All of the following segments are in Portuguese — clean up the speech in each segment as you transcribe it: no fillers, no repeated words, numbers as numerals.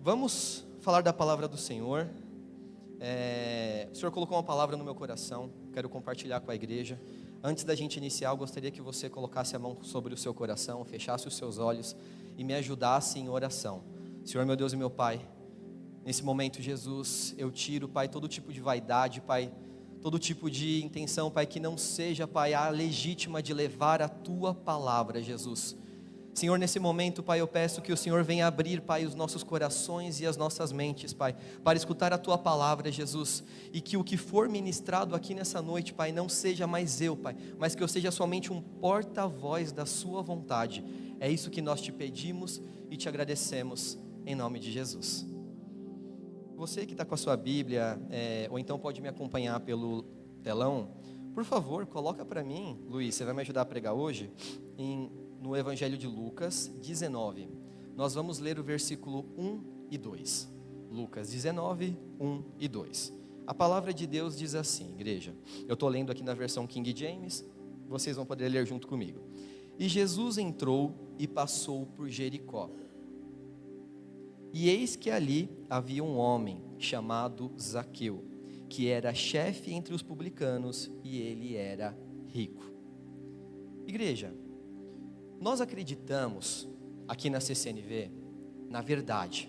Vamos falar da palavra do Senhor. O Senhor colocou uma palavra no meu coração, quero compartilhar com a igreja. Antes da gente iniciar, eu gostaria que você colocasse a mão sobre o seu coração, fechasse os seus olhos e me ajudasse em oração. Senhor, meu Deus e meu Pai, nesse momento, Jesus, eu tiro, Pai, todo tipo de vaidade, Pai, todo tipo de intenção, Pai, que não seja, Pai, a legítima de levar a Tua palavra, Jesus. Senhor, nesse momento, Pai, eu peço que o Senhor venha abrir, Pai, os nossos corações e as nossas mentes, Pai, para escutar a Tua palavra, Jesus, e que o que for ministrado aqui nessa noite, Pai, não seja mais eu, Pai, mas que eu seja somente um porta-voz da Sua vontade. É isso que nós te pedimos e te agradecemos, em nome de Jesus. Você que está com a sua Bíblia, ou então pode me acompanhar pelo telão, por favor, coloca para mim, Luiz, você vai me ajudar a pregar hoje, no Evangelho de Lucas 19, nós vamos ler o versículo 1 e 2, Lucas 19, 1 e 2, a palavra de Deus diz assim, igreja, eu estou lendo aqui na versão King James, vocês vão poder ler junto comigo. E Jesus entrou e passou por Jericó, e eis que ali havia um homem chamado Zaqueu, que era chefe entre os publicanos, e ele era rico. Igreja, nós acreditamos aqui na CCNV, na verdade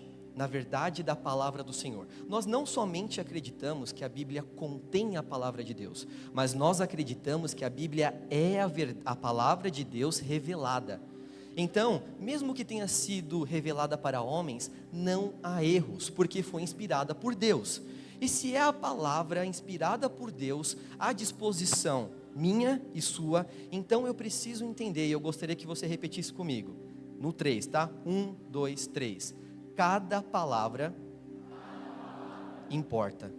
da palavra do Senhor. Nós não somente acreditamos que a Bíblia contém a palavra de Deus, mas nós acreditamos que a Bíblia é a palavra de Deus revelada. Então, mesmo que tenha sido revelada para homens, não há erros, porque foi inspirada por Deus. E se é a palavra inspirada por Deus, à disposição minha e sua, então eu preciso entender, e eu gostaria que você repetisse comigo, no 3, tá? 1, 2, 3, cada palavra importa.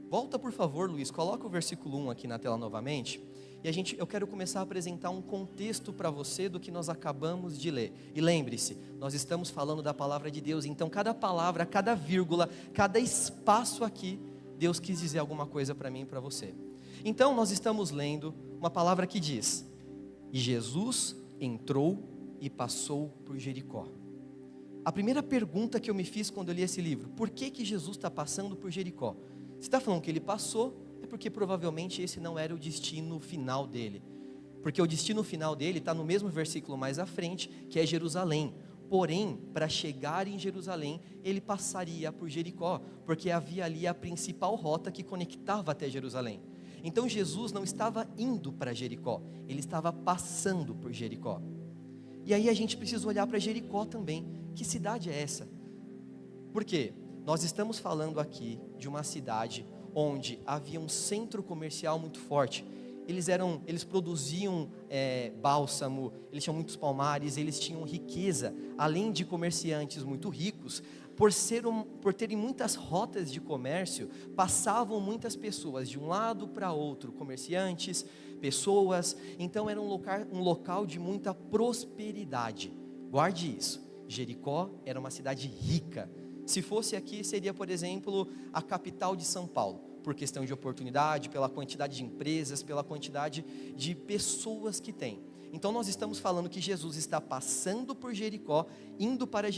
Volta por favor, Luiz, coloca o versículo 1 aqui na tela novamente, e eu quero começar a apresentar um contexto para você do que nós acabamos de ler, e lembre-se, nós estamos falando da palavra de Deus, então cada palavra, cada vírgula, cada espaço aqui, Deus quis dizer alguma coisa para mim e para você. Então nós estamos lendo uma palavra que diz, e Jesus entrou e passou por Jericó. A primeira pergunta que eu me fiz quando eu li esse livro, por que Jesus está passando por Jericó? Você está falando que ele passou, é porque provavelmente esse não era o destino final dele, porque o destino final dele está no mesmo versículo mais à frente, que é Jerusalém. Porém, para chegar em Jerusalém, ele passaria por Jericó, porque havia ali a principal rota que conectava até Jerusalém. Então Jesus não estava indo para Jericó, ele estava passando por Jericó. E aí a gente precisa olhar para Jericó também. Que cidade é essa? Por quê? Nós estamos falando aqui de uma cidade onde havia um centro comercial muito forte. Eles produziam bálsamo, eles tinham muitos palmares, eles tinham riqueza, além de comerciantes muito ricos. Por terem muitas rotas de comércio, passavam muitas pessoas de um lado para outro, comerciantes, pessoas, então era um local de muita prosperidade. Guarde isso, Jericó era uma cidade rica. Se fosse aqui, seria, por exemplo, a capital de São Paulo, por questão de oportunidade, pela quantidade de empresas, pela quantidade de pessoas que tem. Então nós estamos falando que Jesus está passando por Jericó, indo para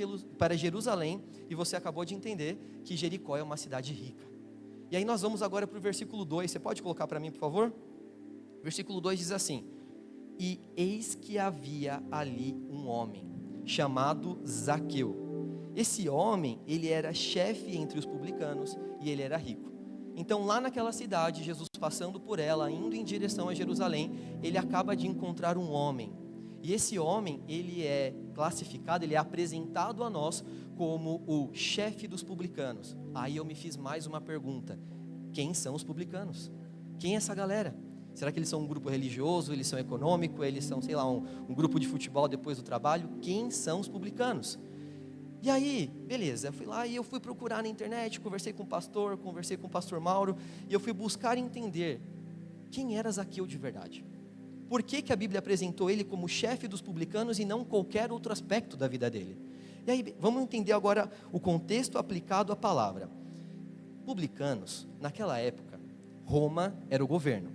Jerusalém, e você acabou de entender que Jericó é uma cidade rica. E aí nós vamos agora para o versículo 2, você pode colocar para mim, por favor? Versículo 2 diz assim, e eis que havia ali um homem, chamado Zaqueu. Esse homem, ele era chefe entre os publicanos, e ele era rico. Então lá naquela cidade, Jesus passando por ela, indo em direção a Jerusalém, ele acaba de encontrar um homem, e esse homem, ele é classificado, ele é apresentado a nós como o chefe dos publicanos. Aí eu me fiz mais uma pergunta, quem são os publicanos? Quem é essa galera? Será que eles são um grupo religioso, eles são econômico, eles são, sei lá, um grupo de futebol depois do trabalho? Quem são os publicanos? E aí, beleza, eu fui lá e eu fui procurar na internet, conversei com o pastor Mauro, e eu fui buscar entender quem era Zaqueu de verdade. Por que a Bíblia apresentou ele como chefe dos publicanos e não qualquer outro aspecto da vida dele? E aí, vamos entender agora o contexto aplicado à palavra. Publicanos, naquela época, Roma era o governo.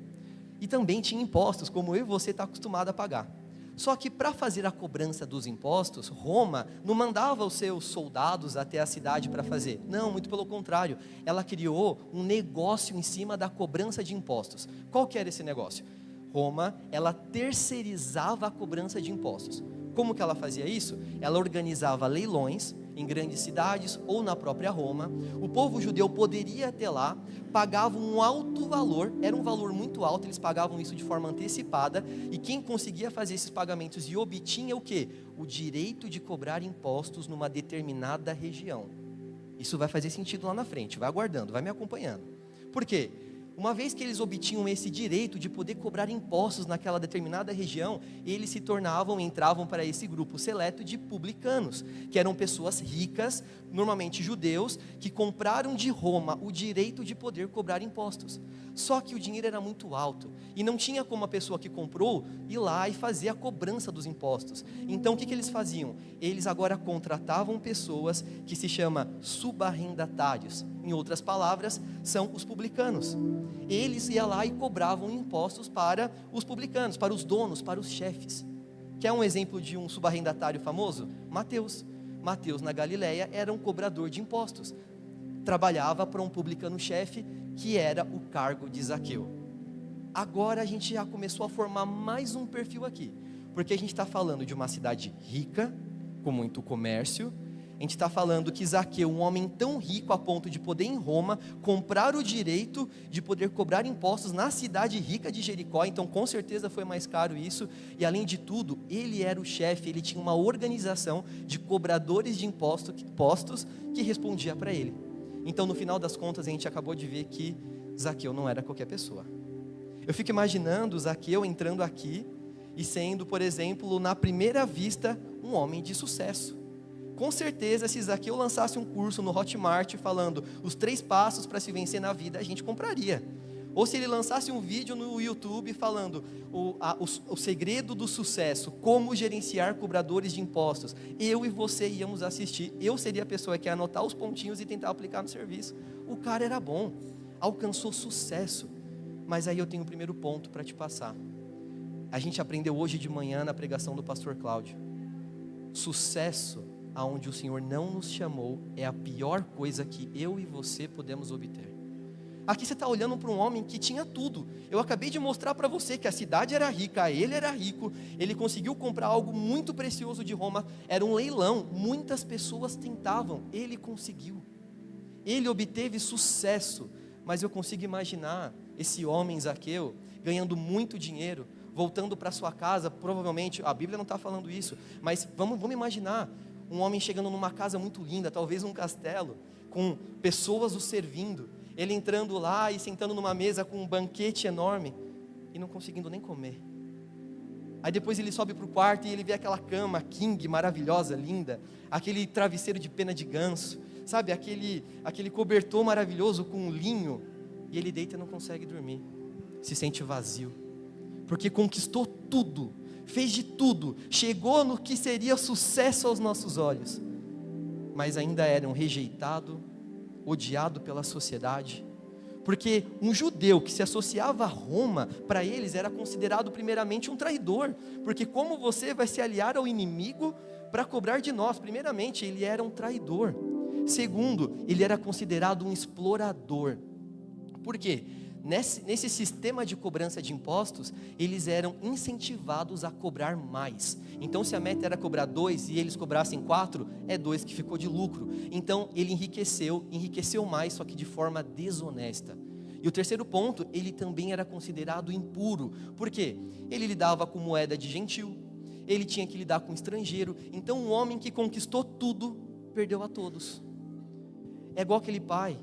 E também tinha impostos, como eu e você está acostumado a pagar. Só que para fazer a cobrança dos impostos, Roma não mandava os seus soldados até a cidade para fazer. Não, muito pelo contrário. Ela criou um negócio em cima da cobrança de impostos. Qual que era esse negócio? Roma, ela terceirizava a cobrança de impostos. Como que ela fazia isso? Ela organizava leilões em grandes cidades ou na própria Roma. O povo judeu poderia até lá, pagava um alto valor, era um valor muito alto, eles pagavam isso de forma antecipada, e quem conseguia fazer esses pagamentos e obtinha o quê? O direito de cobrar impostos numa determinada região. Isso vai fazer sentido lá na frente, vai aguardando, vai me acompanhando. Por quê? Uma vez que eles obtinham esse direito de poder cobrar impostos naquela determinada região, eles se entravam para esse grupo seleto de publicanos, que eram pessoas ricas, normalmente judeus, que compraram de Roma o direito de poder cobrar impostos. Só que o dinheiro era muito alto, e não tinha como a pessoa que comprou ir lá e fazer a cobrança dos impostos. Então o que eles faziam? Eles agora contratavam pessoas que se chama subarrendatários. Em outras palavras, são os publicanos. Eles iam lá e cobravam impostos para os publicanos, para os donos, para os chefes. Quer um exemplo de um subarrendatário famoso? Mateus. Mateus, na Galileia, era um cobrador de impostos. Trabalhava para um publicano-chefe, que era o cargo de Zaqueu. Agora a gente já começou a formar mais um perfil aqui, porque a gente está falando de uma cidade rica, com muito comércio. A gente está falando que Zaqueu, um homem tão rico a ponto de poder em Roma, comprar o direito de poder cobrar impostos na cidade rica de Jericó, então com certeza foi mais caro isso, e além de tudo, ele era o chefe, ele tinha uma organização de cobradores de impostos que respondia para ele. Então no final das contas a gente acabou de ver que Zaqueu não era qualquer pessoa. Eu fico imaginando Zaqueu entrando aqui e sendo, por exemplo, na primeira vista, um homem de sucesso. Com certeza, se Zaqueu lançasse um curso no Hotmart falando os 3 passos para se vencer na vida, a gente compraria. Ou se ele lançasse um vídeo no YouTube falando o segredo do sucesso, como gerenciar cobradores de impostos, eu e você íamos assistir. Eu seria a pessoa que ia anotar os pontinhos e tentar aplicar no serviço. O cara era bom, alcançou sucesso. Mas aí eu tenho o primeiro ponto para te passar. A gente aprendeu hoje de manhã na pregação do pastor Cláudio. Sucesso aonde o Senhor não nos chamou é a pior coisa que eu e você podemos obter. Aqui você está olhando para um homem que tinha tudo. Eu acabei de mostrar para você que a cidade era rica, ele era rico, ele conseguiu comprar algo muito precioso de Roma, era um leilão, muitas pessoas tentavam, ele conseguiu. Ele obteve sucesso, mas eu consigo imaginar esse homem Zaqueu ganhando muito dinheiro, voltando para sua casa, provavelmente, a Bíblia não está falando isso, mas vamos imaginar, um homem chegando numa casa muito linda, talvez um castelo, com pessoas o servindo, ele entrando lá e sentando numa mesa com um banquete enorme, e não conseguindo nem comer. Aí depois ele sobe para o quarto e ele vê aquela cama king, maravilhosa, linda, aquele travesseiro de pena de ganso, sabe, aquele cobertor maravilhoso com linho, e ele deita e não consegue dormir, se sente vazio, porque conquistou tudo, fez de tudo, chegou no que seria sucesso aos nossos olhos, mas ainda era um rejeitado, odiado pela sociedade, porque um judeu que se associava a Roma, para eles era considerado primeiramente um traidor, porque como você vai se aliar ao inimigo para cobrar de nós? Primeiramente, ele era um traidor. Segundo, ele era considerado um explorador. Por quê? Nesse sistema de cobrança de impostos, eles eram incentivados a cobrar mais. Então se a meta era cobrar 2 e eles cobrassem 4, é 2 que ficou de lucro. Então ele enriqueceu mais, só que de forma desonesta. E o terceiro ponto, ele também era considerado impuro. Por quê? Ele lidava com moeda de gentil, ele tinha que lidar com estrangeiro. Então um homem que conquistou tudo, perdeu a todos. É igual aquele pai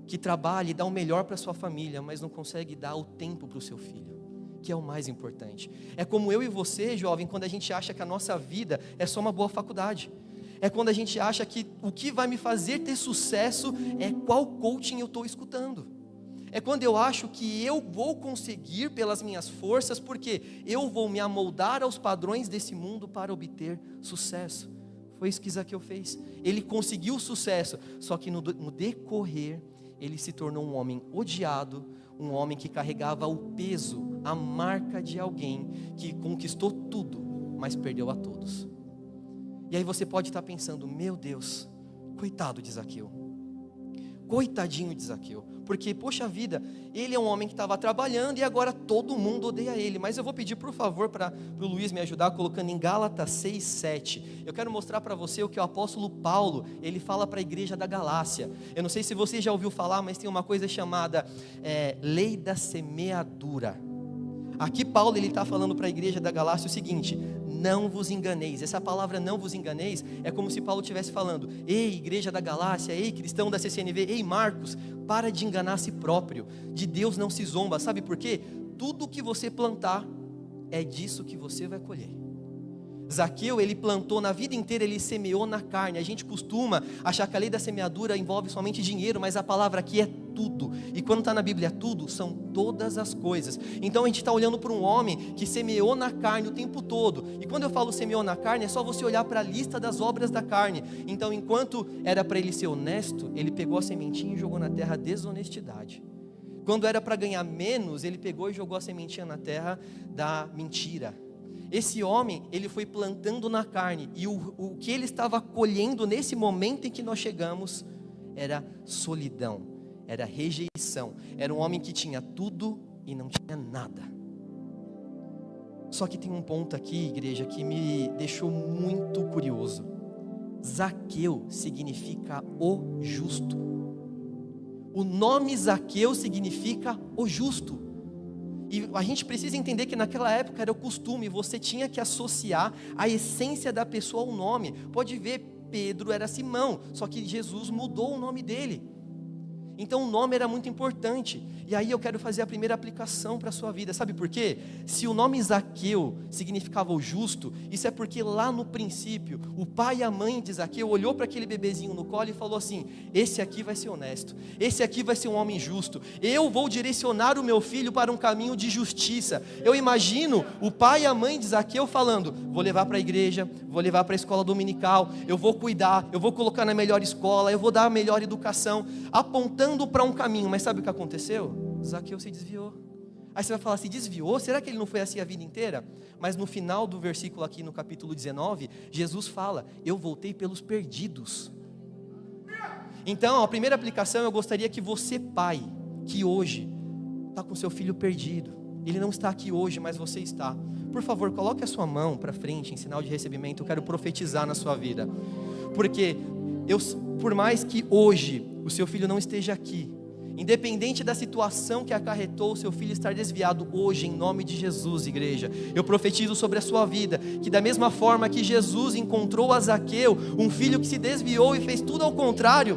que trabalha e dá o melhor para sua família, mas não consegue dar o tempo para o seu filho, que é o mais importante. É como eu e você, jovem, quando a gente acha que a nossa vida é só uma boa faculdade. É quando a gente acha que o que vai me fazer ter sucesso é qual coaching eu estou escutando. É quando eu acho que eu vou conseguir pelas minhas forças, porque eu vou me amoldar aos padrões desse mundo para obter sucesso. Foi isso que Zaqueu fez. Ele conseguiu sucesso, só que no decorrer, ele se tornou um homem odiado, um homem que carregava o peso, a marca de alguém que conquistou tudo, mas perdeu a todos. E aí você pode estar pensando, meu Deus, coitado de Zaqueu, coitadinho de Zaqueu, porque, poxa vida, ele é um homem que estava trabalhando e agora todo mundo odeia ele. Mas eu vou pedir, por favor, para o Luiz me ajudar, colocando em Gálatas 6:7. Eu quero mostrar para você o que o apóstolo Paulo, ele fala para a igreja da Galácia. Eu não sei se você já ouviu falar, mas tem uma coisa chamada lei da semeadura. Aqui Paulo está falando para a igreja da Galácia o seguinte: não vos enganeis. Essa palavra não vos enganeis é como se Paulo estivesse falando: ei, igreja da Galácia, ei, cristão da CCNV, ei, Marcos, para de enganar a si próprio, de Deus não se zomba. Sabe por quê? Tudo que você plantar, é disso que você vai colher. Zaqueu, ele plantou na vida inteira, ele semeou na carne. A gente costuma achar que a lei da semeadura envolve somente dinheiro, mas a palavra aqui é tudo. E quando está na Bíblia tudo, são todas as coisas. Então a gente está olhando para um homem que semeou na carne o tempo todo. E quando eu falo semeou na carne, é só você olhar para a lista das obras da carne. Então, enquanto era para ele ser honesto, ele pegou a sementinha e jogou na terra a desonestidade. Quando era para ganhar menos, ele pegou e jogou a sementinha na terra da mentira. Esse homem, ele foi plantando na carne, e o que ele estava colhendo nesse momento em que nós chegamos, era solidão, era rejeição. Era um homem que tinha tudo e não tinha nada. Só que tem um ponto aqui, igreja, que me deixou muito curioso. Zaqueu significa o justo. O nome Zaqueu significa o justo. E a gente precisa entender que naquela época era o costume, você tinha que associar a essência da pessoa ao nome. Pode ver, Pedro era Simão, só que Jesus mudou o nome dele. Então o nome era muito importante. E aí eu quero fazer a primeira aplicação para a sua vida. Sabe por quê? Se o nome Zaqueu significava o justo, isso é porque lá no princípio, o pai e a mãe de Zaqueu olhou para aquele bebezinho no colo e falou assim: esse aqui vai ser honesto, esse aqui vai ser um homem justo, eu vou direcionar o meu filho para um caminho de justiça. Eu imagino o pai e a mãe de Zaqueu falando: vou levar para a igreja, vou levar para a escola dominical, eu vou cuidar, eu vou colocar na melhor escola, eu vou dar a melhor educação, apontando para um caminho. Mas sabe o que aconteceu? Zaqueu se desviou. Aí você vai falar, se desviou? Será que ele não foi assim a vida inteira? Mas no final do versículo aqui no capítulo 19, Jesus fala: eu voltei pelos perdidos. Então a primeira aplicação, eu gostaria que você, pai, que hoje está com seu filho perdido, ele não está aqui hoje, mas você está, por favor, coloque a sua mão para frente em sinal de recebimento. Eu quero profetizar na sua vida, porque por mais que hoje o seu filho não esteja aqui, independente da situação que acarretou o seu filho estar desviado, hoje, em nome de Jesus, igreja, eu profetizo sobre a sua vida, que da mesma forma que Jesus encontrou a Zaqueu, um filho que se desviou e fez tudo ao contrário,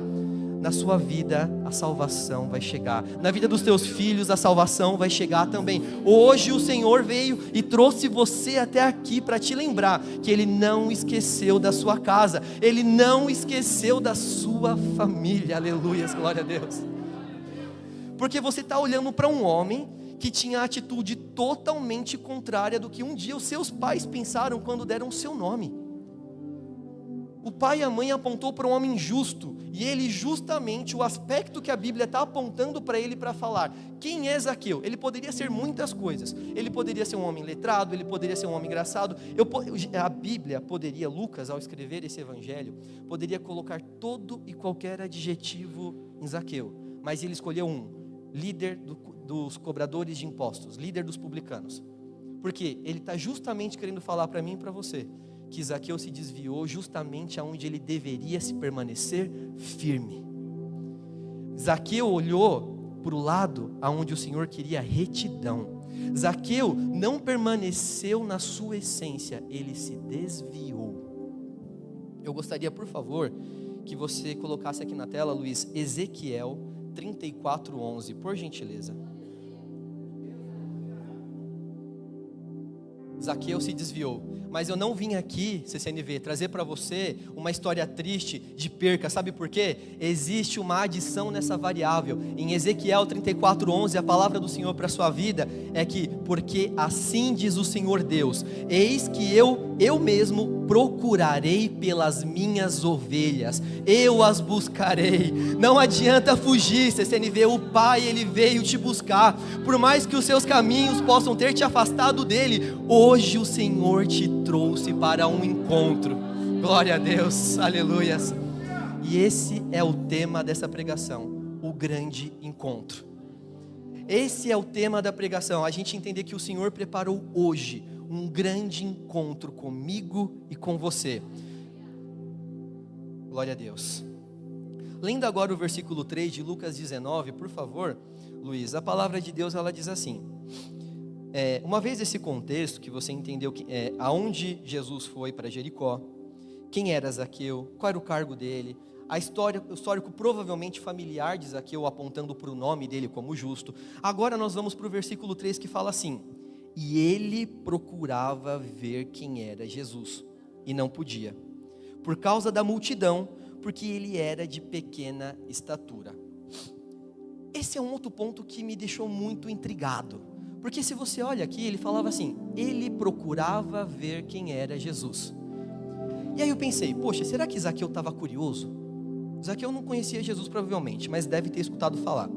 na sua vida a salvação vai chegar, na vida dos teus filhos a salvação vai chegar também. Hoje o Senhor veio e trouxe você até aqui para te lembrar que Ele não esqueceu da sua casa, Ele não esqueceu da sua família. Aleluia, glória a Deus. Porque você está olhando para um homem que tinha a atitude totalmente contrária do que um dia os seus pais pensaram quando deram o seu nome. O pai e a mãe apontou para um homem justo, e ele justamente, o aspecto que a Bíblia está apontando para ele para falar, quem é Zaqueu? Ele poderia ser muitas coisas, ele poderia ser um homem letrado, ele poderia ser um homem engraçado, a Bíblia poderia, Lucas ao escrever esse evangelho, poderia colocar todo e qualquer adjetivo em Zaqueu, mas ele escolheu um: líder dos cobradores de impostos, líder dos publicanos, porque ele está justamente querendo falar para mim e para você, que Zaqueu se desviou justamente aonde ele deveria se permanecer firme. Zaqueu olhou para o lado aonde o Senhor queria retidão. Zaqueu não permaneceu na sua essência, ele se desviou. Eu gostaria, por favor, que você colocasse aqui na tela, Luiz, Ezequiel 34:11, por gentileza. Zaqueu se desviou, mas eu não vim aqui, CCNV, trazer para você uma história triste de perca. Sabe por quê? Existe uma adição nessa variável. Em Ezequiel 34:11, a palavra do Senhor para a sua vida é que, porque assim diz o Senhor Deus, eis que eu eu mesmo procurarei pelas minhas ovelhas, eu as buscarei. Não adianta fugir, CCNV, o Pai, Ele veio te buscar. Por mais que os seus caminhos possam ter te afastado dEle, hoje o Senhor te trouxe para um encontro. Glória a Deus, aleluias. E esse é o tema dessa pregação, o grande encontro. Esse é o tema da pregação, a gente entender que o Senhor preparou hoje um grande encontro comigo e com você. Glória a Deus. Lendo agora o versículo 3 de Lucas 19, por favor, Luiz, a palavra de Deus, ela diz assim, uma vez esse contexto, que você entendeu aonde Jesus foi para Jericó, quem era Zaqueu, qual era o cargo dele, o histórico provavelmente familiar de Zaqueu, apontando para o nome dele como justo. Agora nós vamos para o versículo 3 que fala assim, e ele procurava ver quem era Jesus, e não podia, por causa da multidão, porque ele era de pequena estatura. Esse é um outro ponto que me deixou muito intrigado, porque se você olha aqui, ele falava assim, ele procurava ver quem era Jesus. E aí eu pensei, poxa, será que Zaqueu estava curioso? Zaqueu não conhecia Jesus provavelmente, mas deve ter escutado falar.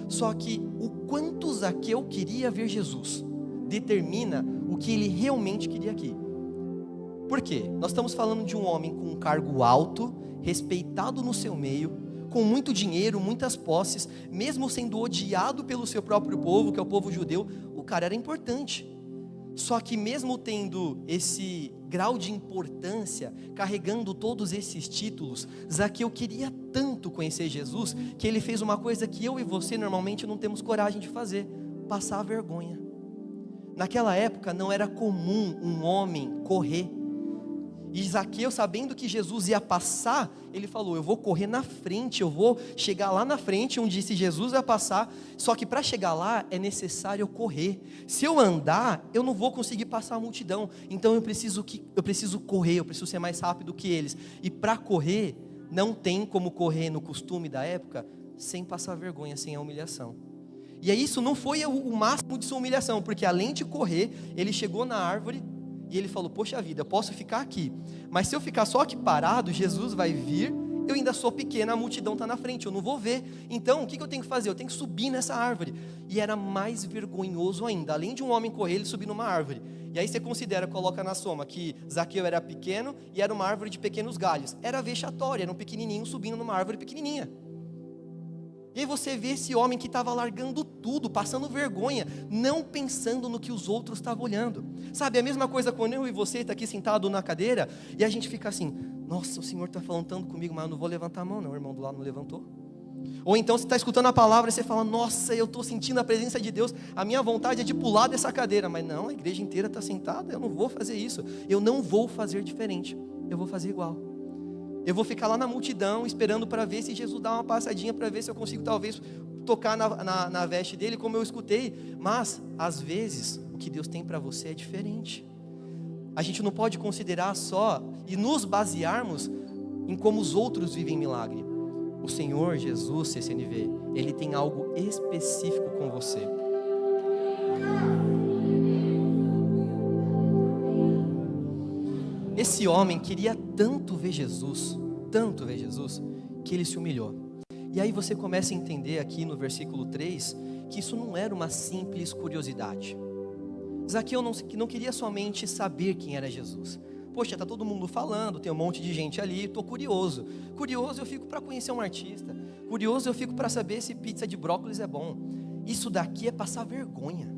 Só que o quanto Zaqueu queria ver Jesus determina o que ele realmente queria aqui. Por quê? Nós estamos falando de um homem com um cargo alto, respeitado no seu meio, com muito dinheiro, muitas posses, mesmo sendo odiado pelo seu próprio povo, que é o povo judeu, o cara era importante. Só que mesmo tendo esse grau de importância, carregando todos esses títulos, Zaqueu queria tanto conhecer Jesus, que ele fez uma coisa que eu e você normalmente não temos coragem de fazer, passar vergonha. Naquela época não era comum um homem correr, e Zaqueu, sabendo que Jesus ia passar, ele falou, eu vou correr na frente, eu vou chegar lá na frente, onde se Jesus vai passar, só que para chegar lá é necessário eu correr, se eu andar, eu não vou conseguir passar a multidão, então eu preciso correr, eu preciso ser mais rápido que eles, e para correr, não tem como correr no costume da época, sem passar vergonha, sem a humilhação. E aí isso não foi o máximo de sua humilhação, porque além de correr, ele chegou na árvore, e ele falou, poxa vida, eu posso ficar aqui, mas se eu ficar só aqui parado, Jesus vai vir, eu ainda sou pequeno, a multidão está na frente, eu não vou ver, então o que eu tenho que fazer? Eu tenho que subir nessa árvore, e era mais vergonhoso ainda, além de um homem correr, ele subir numa árvore, e aí você considera, coloca na soma, que Zaqueu era pequeno, e era uma árvore de pequenos galhos, era vexatória, era um pequenininho subindo numa árvore pequenininha. E aí você vê esse homem que estava largando tudo, passando vergonha, não pensando no que os outros estavam olhando. Sabe, a mesma coisa quando eu e você está aqui sentado na cadeira, e a gente fica assim, nossa, o Senhor está falando tanto comigo, mas eu não vou levantar a mão não, o irmão do lado não levantou. Ou então você está escutando a palavra e você fala, nossa, eu estou sentindo a presença de Deus, a minha vontade é de pular dessa cadeira, mas não, a igreja inteira está sentada, eu não vou fazer isso, eu não vou fazer diferente, eu vou fazer igual. Eu vou ficar lá na multidão esperando para ver se Jesus dá uma passadinha, para ver se eu consigo talvez tocar na veste dele, como eu escutei. Mas, às vezes, o que Deus tem para você é diferente. A gente não pode considerar só e nos basearmos em como os outros vivem milagre. O Senhor Jesus, CCNV, Ele tem algo específico com você. Esse homem queria tanto ver Jesus, que ele se humilhou. E aí você começa a entender aqui no versículo 3, que isso não era uma simples curiosidade. Zaqueu não queria somente saber quem era Jesus. Poxa, está todo mundo falando, tem um monte de gente ali, estou curioso. Curioso eu fico para conhecer um artista. Curioso eu fico para saber se pizza de brócolis é bom. Isso daqui é passar vergonha.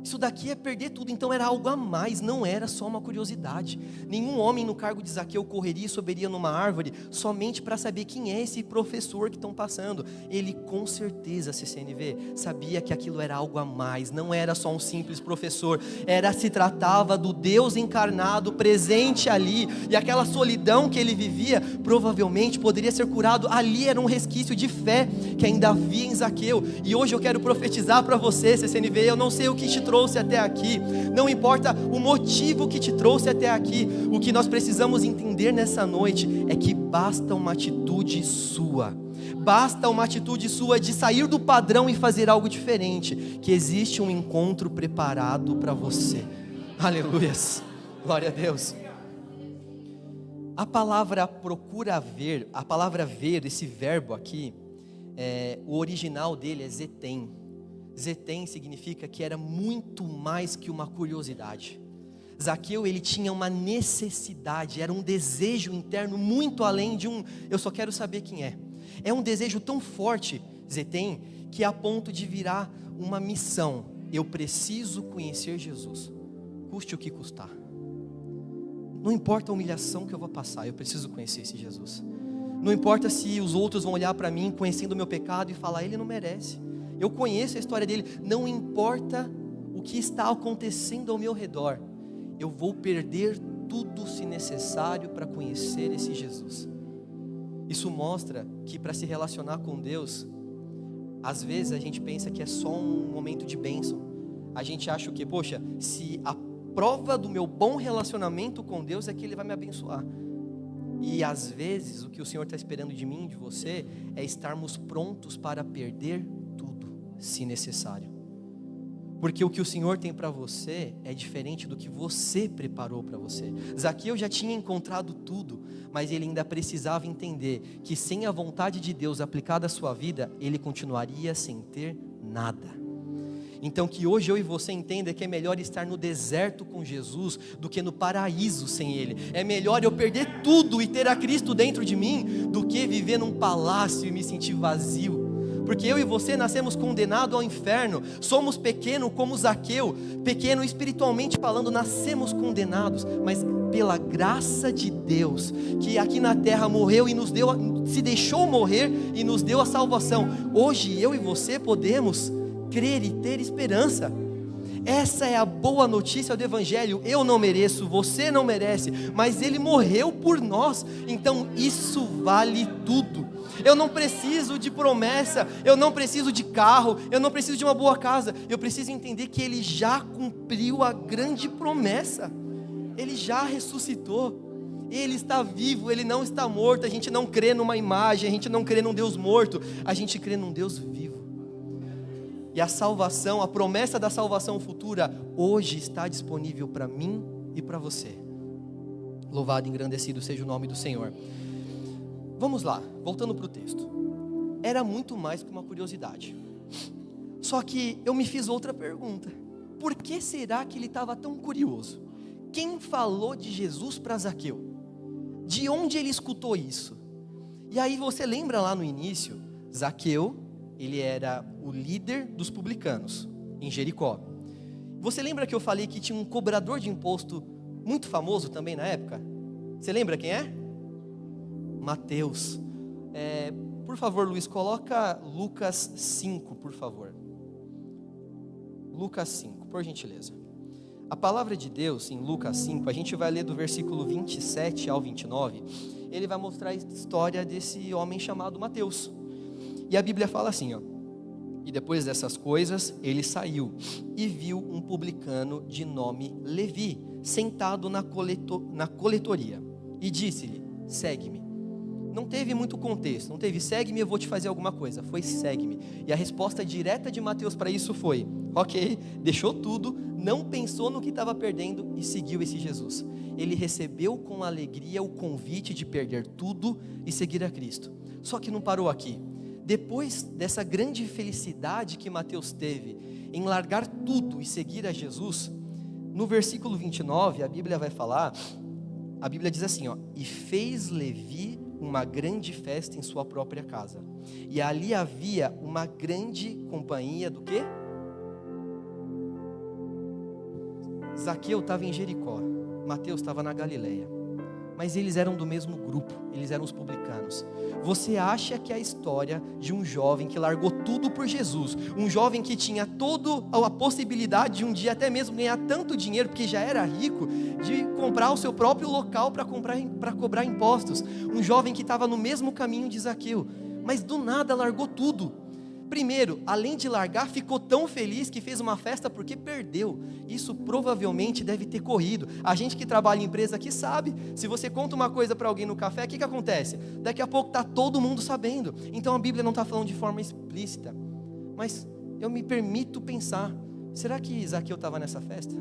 Isso daqui é perder tudo, então era algo a mais, não era só uma curiosidade. Nenhum homem no cargo de Zaqueu correria e subiria numa árvore somente para saber quem é esse professor que estão passando. Ele com certeza, CCNV, sabia que aquilo era algo a mais, não era só um simples professor, se tratava do Deus encarnado presente ali, e aquela solidão que ele vivia, provavelmente poderia ser curado. Ali era um resquício de fé que ainda havia em Zaqueu, e hoje eu quero profetizar para você, CCNV, eu não sei o que te trouxe até aqui, não importa o motivo que te trouxe até aqui, o que nós precisamos entender nessa noite é que basta uma atitude sua de sair do padrão e fazer algo diferente, que existe um encontro preparado para você. Aleluias, glória a Deus. A palavra procura ver, a palavra ver, esse verbo aqui, o original dele é zetem. Zetem significa que era muito mais que uma curiosidade. Zaqueu, ele tinha uma necessidade, era um desejo interno muito além de eu só quero saber quem é. É um desejo tão forte, zetem, que é a ponto de virar uma missão. Eu preciso conhecer Jesus, custe o que custar. Não importa a humilhação que eu vou passar, eu preciso conhecer esse Jesus. Não importa se os outros vão olhar para mim conhecendo o meu pecado e falar, ele não merece. Eu conheço a história dele. Não importa o que está acontecendo ao meu redor, eu vou perder tudo se necessário para conhecer esse Jesus. Isso mostra que para se relacionar com Deus, às vezes a gente pensa que é só um momento de bênção. A gente acha que, poxa, se a prova do meu bom relacionamento com Deus é que Ele vai me abençoar. E às vezes o que o Senhor está esperando de mim, de você, é estarmos prontos para perder tudo, se necessário. Porque o que o Senhor tem para você é diferente do que você preparou para você. Zaqueu já tinha encontrado tudo, mas ele ainda precisava entender que sem a vontade de Deus aplicada à sua vida, ele continuaria sem ter nada. Então que hoje eu e você entenda que é melhor estar no deserto com Jesus do que no paraíso sem Ele. É melhor eu perder tudo e ter a Cristo dentro de mim do que viver num palácio e me sentir vazio. Porque eu e você nascemos condenados ao inferno. Somos pequenos como Zaqueu, pequeno espiritualmente falando, nascemos condenados, mas pela graça de Deus, que aqui na terra morreu e nos deu, se deixou morrer e nos deu a salvação. Hoje eu e você podemos crer e ter esperança. Essa é a boa notícia do Evangelho. Eu não mereço, você não merece, mas Ele morreu por nós. Então isso vale tudo. Eu não preciso de promessa, eu não preciso de carro, eu não preciso de uma boa casa. Eu preciso entender que Ele já cumpriu a grande promessa. Ele já ressuscitou. Ele está vivo, Ele não está morto. A gente não crê numa imagem, a gente não crê num Deus morto, a gente crê num Deus vivo. E a salvação, a promessa da salvação futura, hoje está disponível para mim e para você. Louvado e engrandecido seja o nome do Senhor. Vamos lá, voltando para o texto. Era muito mais que uma curiosidade. Só que eu me fiz outra pergunta. Por que será que ele estava tão curioso? Quem falou de Jesus para Zaqueu? De onde ele escutou isso? E aí você lembra lá no início, Zaqueu, ele era o líder dos publicanos em Jericó. Você lembra que eu falei que tinha um cobrador de imposto muito famoso também na época? Você lembra quem é? Mateus. Por favor, Luiz, coloca Lucas 5, por favor. Lucas 5, por gentileza. A palavra de Deus em Lucas 5, a gente vai ler do versículo 27 ao 29. Ele vai mostrar a história desse homem chamado Mateus. E a Bíblia fala assim, ó: e depois dessas coisas, ele saiu e viu um publicano de nome Levi, sentado na coletoria, e disse-lhe: segue-me. Não teve muito contexto, não teve segue-me, eu vou te fazer alguma coisa, foi segue-me. E a resposta direta de Mateus para isso foi: ok, deixou tudo, não pensou no que estava perdendo e seguiu esse Jesus. Ele recebeu com alegria o convite de perder tudo e seguir a Cristo. Só que não parou aqui. Depois dessa grande felicidade que Mateus teve em largar tudo e seguir a Jesus, no versículo 29, a Bíblia vai falar, a Bíblia diz assim, ó: e fez Levi uma grande festa em sua própria casa, e ali havia uma grande companhia do quê? Zaqueu estava em Jericó, Mateus estava na Galileia, mas eles eram do mesmo grupo, eles eram os publicanos. Você acha que a história de um jovem que largou tudo por Jesus, um jovem que tinha toda a possibilidade de um dia até mesmo ganhar tanto dinheiro, porque já era rico, de comprar o seu próprio local para cobrar impostos, um jovem que estava no mesmo caminho de Zaqueu, mas do nada largou tudo. Primeiro, além de largar, ficou tão feliz que fez uma festa porque perdeu. Isso provavelmente deve ter corrido. A gente que trabalha em empresa aqui sabe. Se você conta uma coisa para alguém no café, o que acontece? Daqui a pouco está todo mundo sabendo. Então a Bíblia não está falando de forma explícita. Mas eu me permito pensar, será que Zaqueu estava nessa festa?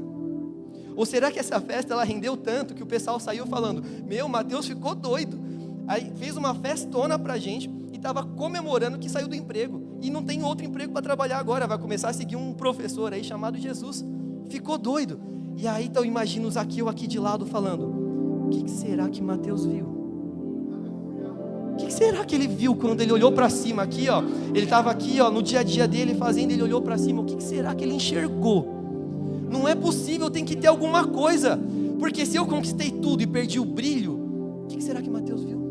Ou será que essa festa ela rendeu tanto que o pessoal saiu falando, Mateus ficou doido. Aí fez uma festona pra gente e estava comemorando que saiu do emprego. E não tem outro emprego para trabalhar agora, vai começar a seguir um professor aí chamado Jesus. Ficou doido. E aí então imagina o Zaqueu aqui de lado falando, o que será que Mateus viu? O que será que ele viu quando ele olhou para cima aqui, ó? Ele estava aqui, ó, no dia a dia dele fazendo, ele olhou para cima, o que será que ele enxergou? Não é possível, tem que ter alguma coisa, porque se eu conquistei tudo e perdi o brilho, o que será que Mateus viu?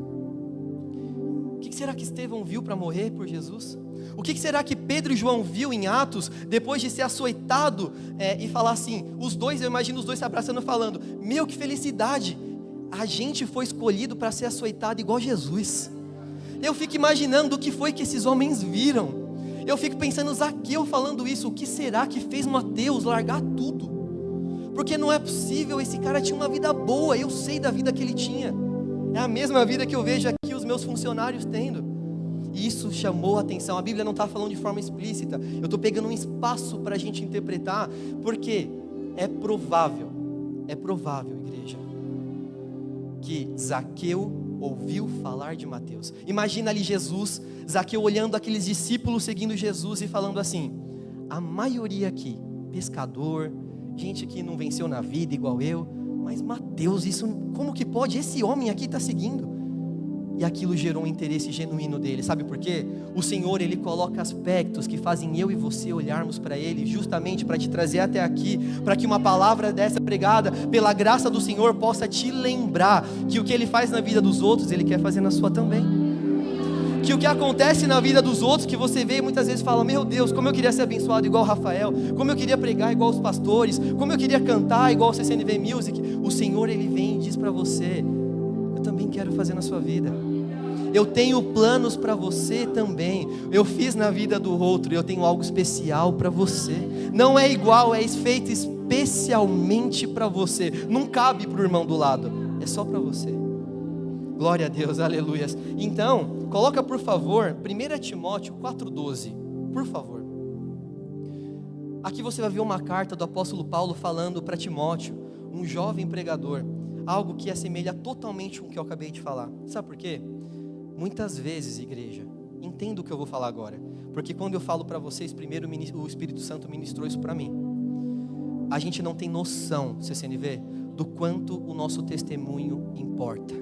O que será que Estevão viu para morrer por Jesus? O que será que Pedro e João viu em Atos, depois de ser açoitado e falar assim, os dois, eu imagino os dois se abraçando falando, meu, que felicidade, a gente foi escolhido para ser açoitado igual Jesus. Eu fico imaginando o que foi que esses homens viram. Eu fico pensando, Zaqueu falando isso, o que será que fez Mateus largar tudo? Porque não é possível, esse cara tinha uma vida boa, eu sei da vida que ele tinha. É a mesma vida que eu vejo aqui os meus funcionários tendo. E isso chamou a atenção. A Bíblia não está falando de forma explícita. Eu estou pegando um espaço para a gente interpretar, porque é provável, igreja, que Zaqueu ouviu falar de Mateus. Imagina ali Jesus, Zaqueu olhando aqueles discípulos seguindo Jesus e falando assim, a maioria aqui, pescador, gente que não venceu na vida igual eu, mas Mateus, isso, como que pode? Esse homem aqui está seguindo. E aquilo gerou um interesse genuíno dele, sabe por quê? O Senhor, Ele coloca aspectos que fazem eu e você olharmos para Ele, justamente para te trazer até aqui, para que uma palavra dessa pregada, pela graça do Senhor, possa te lembrar que o que Ele faz na vida dos outros, Ele quer fazer na sua também. Que o que acontece na vida dos outros, que você vê e muitas vezes fala, meu Deus, como eu queria ser abençoado igual o Rafael, como eu queria pregar igual os pastores, como eu queria cantar igual o CCNV Music, o Senhor, Ele vem e diz para você, eu também quero fazer na sua vida. Eu tenho planos para você também. Eu fiz na vida do outro, eu tenho algo especial para você. Não é igual, é feito especialmente para você. Não cabe para o irmão do lado, é só para você. Glória a Deus, aleluias. Então, coloca por favor 1 Timóteo 4,12, por favor. Aqui você vai ver uma carta do apóstolo Paulo falando para Timóteo, um jovem pregador, algo que assemelha totalmente com o que eu acabei de falar. Sabe por quê? Muitas vezes, igreja, entenda o que eu vou falar agora, porque quando eu falo para vocês, primeiro o Espírito Santo ministrou isso para mim. A gente não tem noção, CCNV, do quanto o nosso testemunho importa.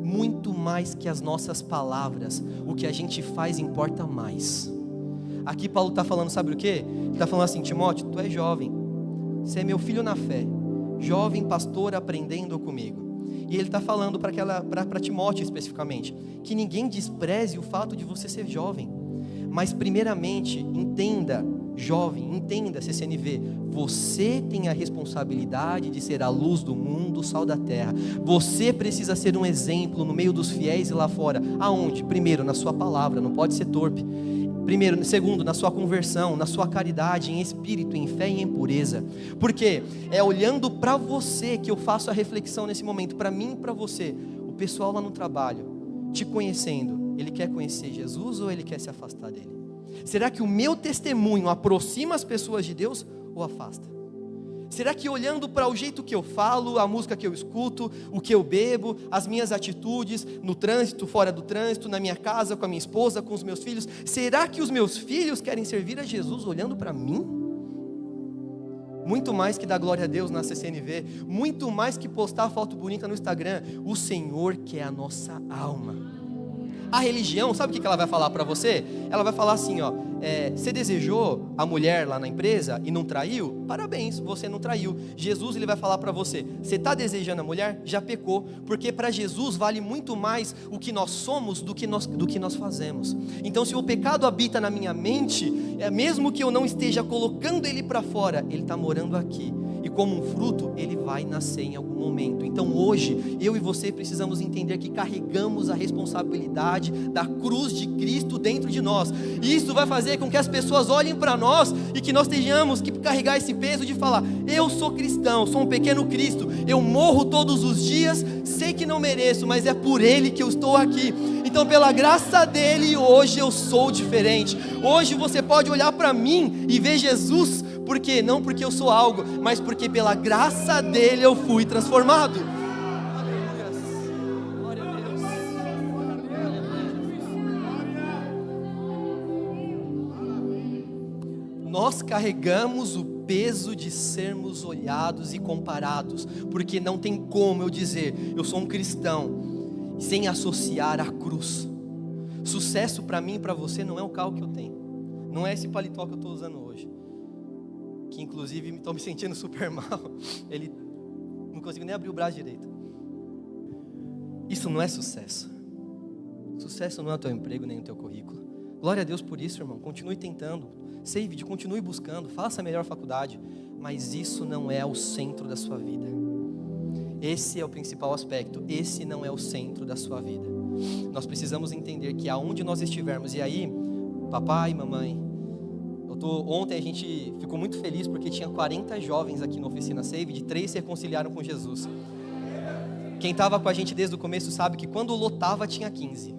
Muito mais que as nossas palavras, o que a gente faz importa mais. Aqui Paulo está falando, sabe o quê? Ele está falando assim, Timóteo, tu é jovem, você é meu filho na fé, jovem pastor aprendendo comigo. E ele está falando para Timóteo especificamente, que ninguém despreze o fato de você ser jovem. Mas primeiramente, entenda, jovem, entenda CCNV, você tem a responsabilidade de ser a luz do mundo, o sal da terra. Você precisa ser um exemplo no meio dos fiéis e lá fora. Aonde? Primeiro, na sua palavra, não pode ser torpe. Primeiro, segundo, na sua conversão, na sua caridade, em espírito, em fé e em pureza. Porque é olhando para você que eu faço a reflexão nesse momento, para mim e para você. O pessoal lá no trabalho, te conhecendo, ele quer conhecer Jesus ou ele quer se afastar dele? Será que o meu testemunho aproxima as pessoas de Deus ou afasta? Será que olhando para o jeito que eu falo, a música que eu escuto, o que eu bebo, as minhas atitudes no trânsito, fora do trânsito, na minha casa, com a minha esposa, com os meus filhos, será que os meus filhos querem servir a Jesus olhando para mim? Muito mais que dar glória a Deus na CCNV, muito mais que postar foto bonita no Instagram, o Senhor quer a nossa alma. A religião, sabe o que ela vai falar para você? Ela vai falar assim, ó, você desejou a mulher lá na empresa e não traiu? Parabéns, você não traiu. Jesus, ele vai falar para você, você está desejando a mulher? Já pecou, porque para Jesus vale muito mais o que nós somos do que nós fazemos. Então se o pecado habita na minha mente, mesmo que eu não esteja colocando ele para fora, ele está morando aqui. E como um fruto, ele vai nascer em algum momento. Então hoje, eu e você precisamos entender que carregamos a responsabilidade da cruz de Cristo dentro de nós. E isso vai fazer com que as pessoas olhem para nós e que nós tenhamos que carregar esse peso de falar, eu sou cristão, sou um pequeno Cristo, eu morro todos os dias, sei que não mereço, mas é por Ele que eu estou aqui. Então pela graça dEle, hoje eu sou diferente. Hoje você pode olhar para mim e ver Jesus Por quê? Não porque eu sou algo, mas porque pela graça dele eu fui transformado. Glória a Deus. Nós carregamos o peso de sermos olhados e comparados, porque não tem como eu dizer, eu sou um cristão, sem associar a cruz. Sucesso para mim e para você não é o carro que eu tenho, não é esse paletó que eu estou usando hoje, que inclusive estou me sentindo super mal, ele não consigo nem abrir o braço direito. Isso não é sucesso. Sucesso não é o teu emprego nem o teu currículo. Glória a Deus por isso, irmão. Continue tentando, save, continue buscando, faça a melhor faculdade, mas isso não é o centro da sua vida. Esse é o principal aspecto. Esse não é o centro da sua vida. Nós precisamos entender que aonde nós estivermos, e aí, papai, mamãe, ontem a gente ficou muito feliz porque tinha 40 jovens aqui na oficina Save, de 3 se reconciliaram com Jesus. Quem estava com a gente desde o começo sabe que quando lotava tinha 15.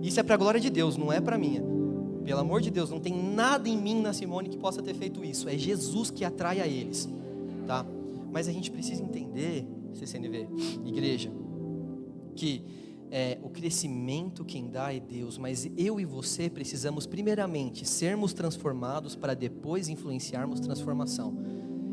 Isso é para a glória de Deus, não é para minha. Pelo amor de Deus, não tem nada em mim, na Simone, que possa ter feito isso. É Jesus que atrai a eles, tá? Mas a gente precisa entender, CCNV, igreja, que o crescimento quem dá é Deus, mas eu e você precisamos primeiramente sermos transformados para depois influenciarmos transformação.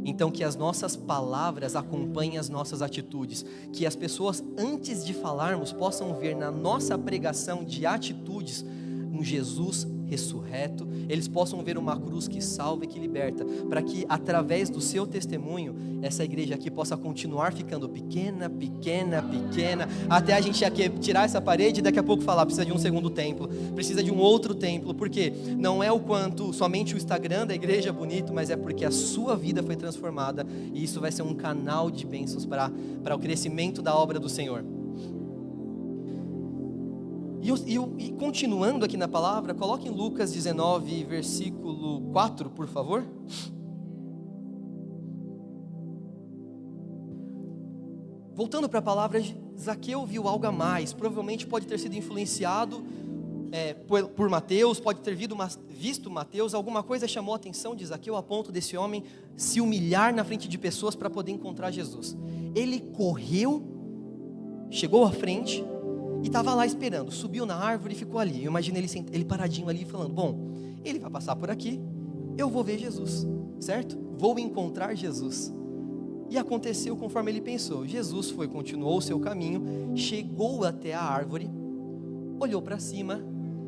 Então que as nossas palavras acompanhem as nossas atitudes, que as pessoas antes de falarmos possam ver na nossa pregação de atitudes um Jesus ressurreto, eles possam ver uma cruz que salva e que liberta, para que através do seu testemunho, essa igreja aqui possa continuar ficando pequena, pequena, pequena, até a gente tirar essa parede e daqui a pouco falar, precisa de um segundo templo, precisa de um outro templo, porque não é o quanto somente o Instagram da igreja é bonito, mas é porque a sua vida foi transformada, e isso vai ser um canal de bênçãos para o crescimento da obra do Senhor. E continuando aqui na palavra, coloque em Lucas 19, versículo 4, por favor. Voltando para a palavra, Zaqueu viu algo a mais, provavelmente pode ter sido influenciado por Mateus, pode ter visto Mateus, alguma coisa chamou a atenção de Zaqueu a ponto desse homem se humilhar na frente de pessoas para poder encontrar Jesus. Ele correu, chegou à frente, e estava lá esperando, subiu na árvore e ficou ali. Eu imagino ele paradinho ali falando, bom, ele vai passar por aqui, eu vou ver Jesus, certo? Vou encontrar Jesus. E aconteceu conforme ele pensou. Jesus continuou o seu caminho, chegou até a árvore, olhou para cima,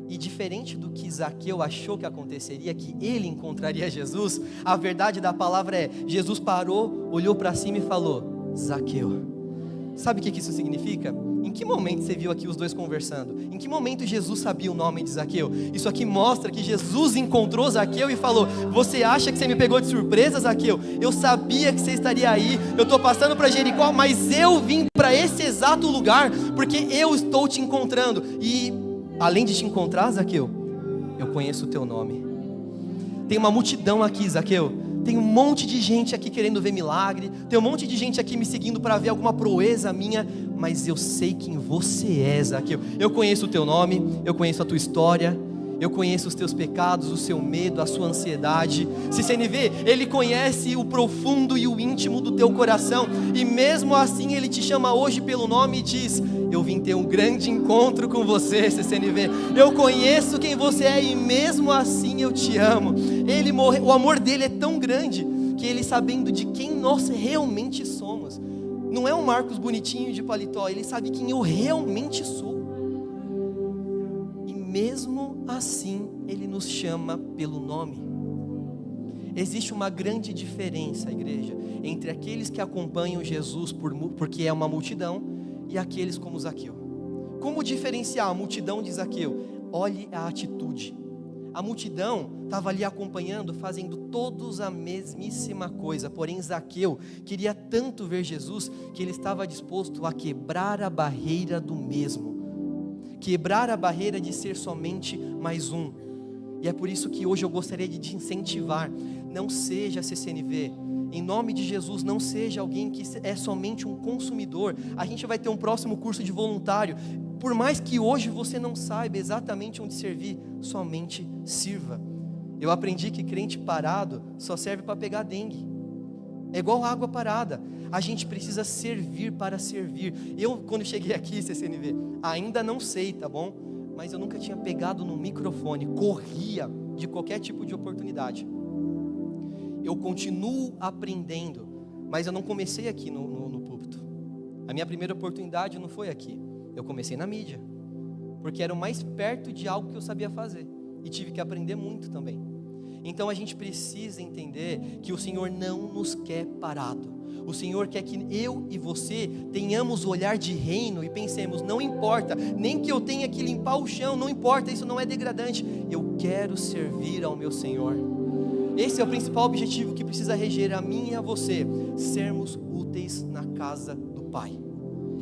e diferente do que Zaqueu achou que aconteceria, que ele encontraria Jesus, a verdade da palavra é, Jesus parou, olhou para cima e falou, Zaqueu. Sabe o que isso significa? Em que momento você viu aqui os dois conversando? Em que momento Jesus sabia o nome de Zaqueu? Isso aqui mostra que Jesus encontrou Zaqueu e falou, você acha que você me pegou de surpresa, Zaqueu? Eu sabia que você estaria aí, eu estou passando para Jericó, mas eu vim para esse exato lugar, porque eu estou te encontrando. E além de te encontrar, Zaqueu, eu conheço o teu nome. Tem uma multidão aqui, Zaqueu. Tem um monte de gente aqui querendo ver milagre, tem um monte de gente aqui me seguindo para ver alguma proeza minha, mas eu sei quem você é, Zaqueu. Eu conheço o teu nome, eu conheço a tua história, eu conheço os teus pecados, o seu medo, a sua ansiedade. CCNV, ele conhece o profundo e o íntimo do teu coração, e mesmo assim ele te chama hoje pelo nome e diz, eu vim ter um grande encontro com você, CCNV. Eu conheço quem você é e mesmo assim eu te amo. O amor dele é tão grande que ele, sabendo de quem nós realmente somos, não é um Marcos bonitinho de paletó, ele sabe quem eu realmente sou. E mesmo assim ele nos chama pelo nome. Existe uma grande diferença, igreja, entre aqueles que acompanham Jesus porque é uma multidão e aqueles como Zaqueu. Como diferenciar a multidão de Zaqueu? Olhe a atitude. A multidão estava ali acompanhando, fazendo todos a mesmíssima coisa, porém Zaqueu queria tanto ver Jesus que ele estava disposto a quebrar a barreira do mesmo, quebrar a barreira de ser somente mais um. E é por isso que hoje eu gostaria de te incentivar, não seja CCNV, em nome de Jesus, não seja alguém que é somente um consumidor. A gente vai ter um próximo curso de voluntário. Por mais que hoje você não saiba exatamente onde servir, somente sirva. Eu aprendi que crente parado só serve para pegar dengue. É igual água parada. A gente precisa servir para servir. Eu, quando cheguei aqui, CCNV, ainda não sei, tá bom? Mas eu nunca tinha pegado no microfone, corria de qualquer tipo de oportunidade. Eu continuo aprendendo, mas eu não comecei aqui no púlpito. A minha primeira oportunidade não foi aqui. Eu comecei na mídia, porque era o mais perto de algo que eu sabia fazer. E tive que aprender muito também. Então a gente precisa entender que o Senhor não nos quer parado. O Senhor quer que eu e você tenhamos o olhar de reino e pensemos, não importa, nem que eu tenha que limpar o chão, não importa, isso não é degradante. Eu quero servir ao meu Senhor. Esse é o principal objetivo que precisa reger a mim e a você, sermos úteis na casa do Pai.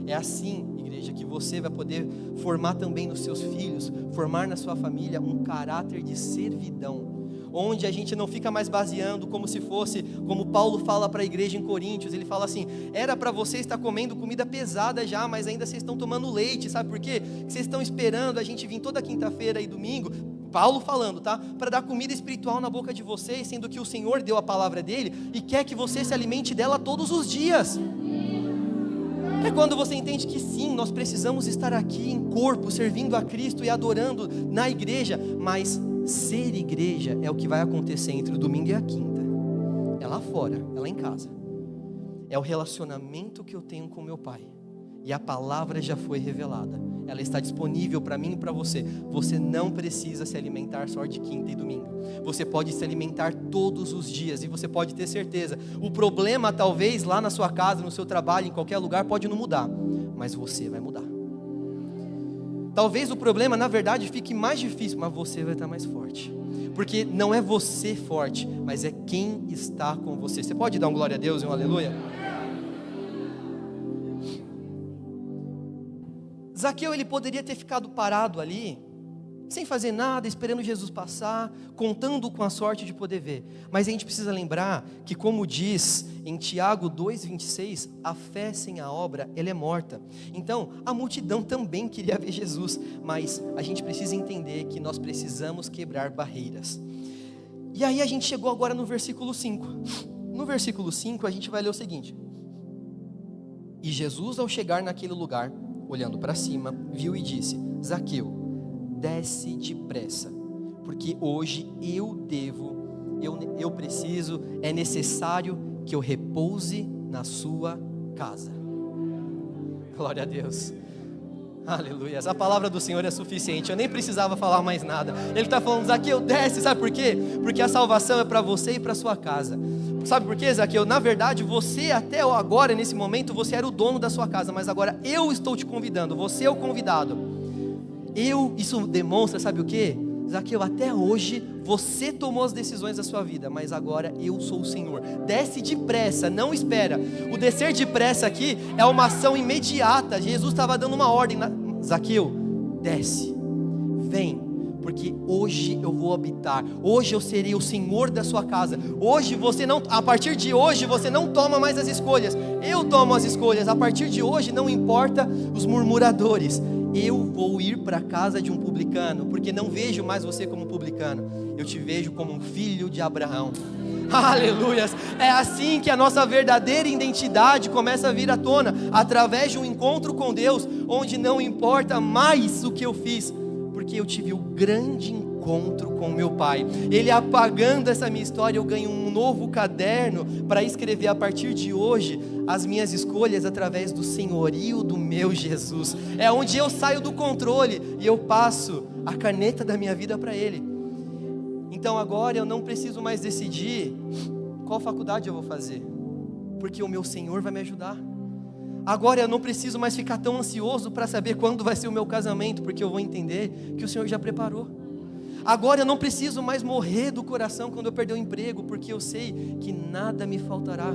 É assim, igreja, que você vai poder formar também nos seus filhos, formar na sua família um caráter de servidão, onde a gente não fica mais baseando como se fosse, como Paulo fala para a igreja em Coríntios, ele fala assim, era para você estar comendo comida pesada já, mas ainda vocês estão tomando leite, sabe por quê? Vocês estão esperando a gente vir toda quinta-feira e domingo, Paulo falando, tá? Para dar comida espiritual na boca de vocês, sendo que o Senhor deu a palavra dele e quer que você se alimente dela todos os dias. É quando você entende que sim, nós precisamos estar aqui em corpo, servindo a Cristo e adorando na igreja, mas ser igreja é o que vai acontecer entre o domingo e a quinta. É lá fora, é lá em casa. É o relacionamento que eu tenho com meu Pai. E a palavra já foi revelada. Ela está disponível para mim e para você. Você não precisa se alimentar só de quinta e domingo. Você pode se alimentar todos os dias. E você pode ter certeza. O problema talvez lá na sua casa, no seu trabalho, em qualquer lugar, pode não mudar. Mas você vai mudar. Talvez o problema, na verdade, fique mais difícil, mas você vai estar mais forte. Porque não é você forte, mas é quem está com você. Você pode dar um glória a Deus e um aleluia? Zaqueu, ele poderia ter ficado parado ali, sem fazer nada, esperando Jesus passar, contando com a sorte de poder ver. Mas a gente precisa lembrar que, como diz em Tiago 2,26, a fé sem a obra, ela é morta. Então, a multidão também queria ver Jesus, mas a gente precisa entender que nós precisamos quebrar barreiras. E aí a gente chegou agora no versículo 5. No versículo 5 a gente vai ler o seguinte: E Jesus, ao chegar naquele lugar, olhando para cima, viu e disse: Zaqueu, desce depressa, porque hoje eu preciso, é necessário que eu repouse na sua casa. Glória a Deus. Aleluia. A palavra do Senhor é suficiente. Eu nem precisava falar mais nada. Ele está falando: Zaqueu, desce. Sabe por quê? Porque a salvação é para você e para sua casa. Sabe por quê, Zaqueu? Na verdade, você até agora, nesse momento, você era o dono da sua casa, mas agora eu estou te convidando, você é o convidado. Isso demonstra, sabe o quê? Zaqueu, até hoje, você tomou as decisões da sua vida, mas agora eu sou o Senhor. Desce depressa, não espera. O descer depressa aqui é uma ação imediata. Jesus estava dando uma ordem. Zaqueu, desce, vem. Porque hoje eu vou habitar, hoje eu serei o Senhor da sua casa. Hoje a partir de hoje você não toma mais as escolhas, eu tomo as escolhas. A partir de hoje não importa os murmuradores, eu vou ir para a casa de um publicano, porque não vejo mais você como publicano, eu te vejo como um filho de Abraão. Aleluias. É assim que a nossa verdadeira identidade começa a vir à tona, através de um encontro com Deus, onde não importa mais o que eu fiz, porque eu tive um grande encontro com meu Pai. Ele apagando essa minha história, eu ganho um novo caderno para escrever a partir de hoje as minhas escolhas através do senhorio do meu Jesus. É onde eu saio do controle e eu passo a caneta da minha vida para Ele. Então agora eu não preciso mais decidir qual faculdade eu vou fazer, porque o meu Senhor vai me ajudar. Agora eu não preciso mais ficar tão ansioso para saber quando vai ser o meu casamento, porque eu vou entender que o Senhor já preparou. Agora eu não preciso mais morrer do coração quando eu perder o emprego, porque eu sei que nada me faltará.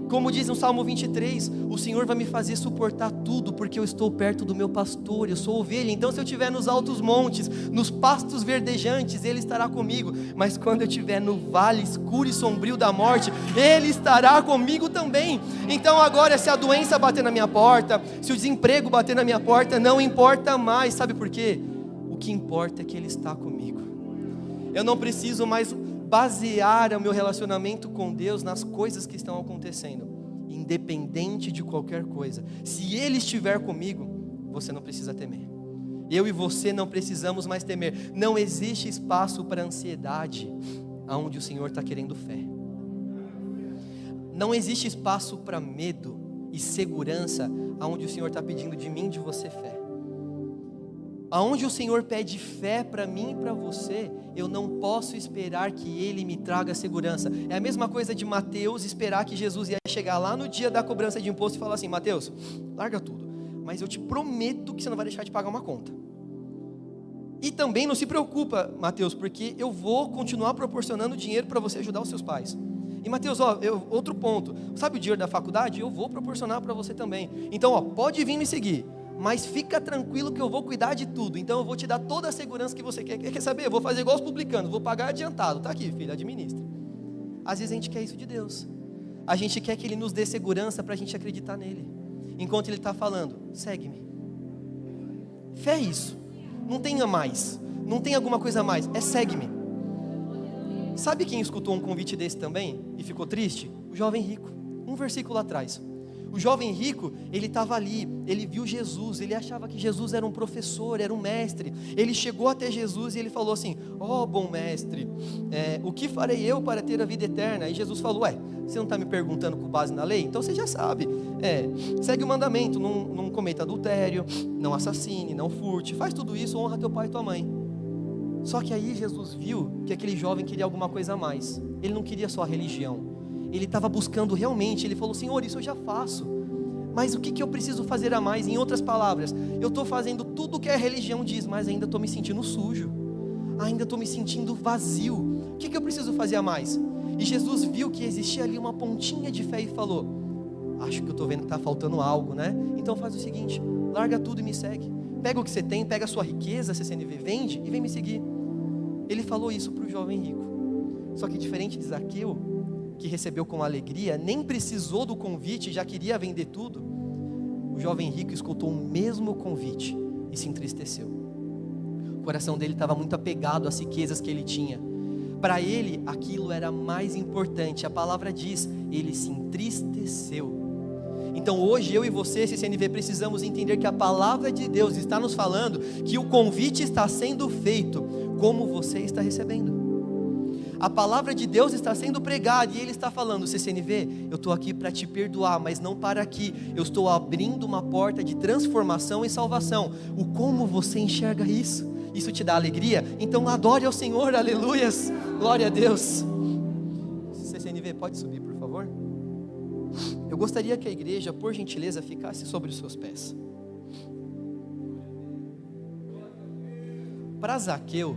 Como diz no Salmo 23, o Senhor vai me fazer suportar tudo, porque eu estou perto do meu pastor, eu sou ovelha. Então se eu estiver nos altos montes, nos pastos verdejantes, Ele estará comigo. Mas quando eu estiver no vale escuro e sombrio da morte, Ele estará comigo também. Então agora, se a doença bater na minha porta, se o desemprego bater na minha porta, não importa mais. Sabe por quê? O que importa é que Ele está comigo. Eu não preciso mais basear o meu relacionamento com Deus nas coisas que estão acontecendo. Independente de qualquer coisa, se Ele estiver comigo, você não precisa temer. Eu e você não precisamos mais temer. Não existe espaço para ansiedade aonde o Senhor está querendo fé. Não existe espaço para medo e segurança aonde o Senhor está pedindo de mim e de você fé. Aonde o Senhor pede fé para mim e para você, eu não posso esperar que Ele me traga segurança. É a mesma coisa de Mateus esperar que Jesus ia chegar lá no dia da cobrança de imposto e falar assim: Mateus, larga tudo, mas eu te prometo que você não vai deixar de pagar uma conta. E também não se preocupa, Mateus, porque eu vou continuar proporcionando dinheiro para você ajudar os seus pais. E Mateus, outro ponto, sabe o dinheiro da faculdade? Eu vou proporcionar para você também. Então, pode vir me seguir, mas fica tranquilo que eu vou cuidar de tudo. Então eu vou te dar toda a segurança que você quer. Quer saber? Eu vou fazer igual os publicanos, vou pagar adiantado. Tá aqui, filho, administra. Às vezes a gente quer isso de Deus. A gente quer que Ele nos dê segurança para a gente acreditar nele. Enquanto Ele está falando, segue-me. Fé é isso. Não tenha mais. Não tem alguma coisa a mais. É segue-me. Sabe quem escutou um convite desse também e ficou triste? O jovem rico. Um versículo atrás. O jovem rico, ele estava ali, ele viu Jesus, ele achava que Jesus era um professor, era um mestre. Ele chegou até Jesus e ele falou assim: bom mestre, o que farei eu para ter a vida eterna? E Jesus falou: você não está me perguntando com base na lei? Então você já sabe, segue o mandamento, não cometa adultério, não assassine, não furte, faz tudo isso, honra teu pai e tua mãe. Só que aí Jesus viu que aquele jovem queria alguma coisa a mais. Ele não queria só a religião. Ele estava buscando realmente. Ele falou: Senhor, isso eu já faço, mas o que eu preciso fazer a mais? Em outras palavras, eu estou fazendo tudo o que a religião diz, mas ainda estou me sentindo sujo, ainda estou me sentindo vazio. O que eu preciso fazer a mais? E Jesus viu que existia ali uma pontinha de fé e falou: acho que eu estou vendo que está faltando algo, né? Então faz o seguinte, larga tudo e me segue. Pega o que você tem, pega a sua riqueza, CCNV, vende e vem me seguir. Ele falou isso para o jovem rico. Só que diferente de Zaqueu, que recebeu com alegria, nem precisou do convite, já queria vender tudo, o jovem rico escutou o mesmo convite e se entristeceu. O coração dele estava muito apegado às riquezas que ele tinha. Para ele, aquilo era mais importante. A palavra diz, ele se entristeceu. Então hoje eu e você, CCNV, precisamos entender que a palavra de Deus está nos falando que o convite está sendo feito, como você está recebendo. A palavra de Deus está sendo pregada e Ele está falando: CCNV, eu estou aqui para te perdoar, mas não para aqui. Eu estou abrindo uma porta de transformação e salvação. O como você enxerga isso? Isso te dá alegria? Então adore ao Senhor, aleluias, glória a Deus. CCNV, pode subir por favor? Eu gostaria que a igreja, por gentileza, ficasse sobre os seus pés. Para Zaqueu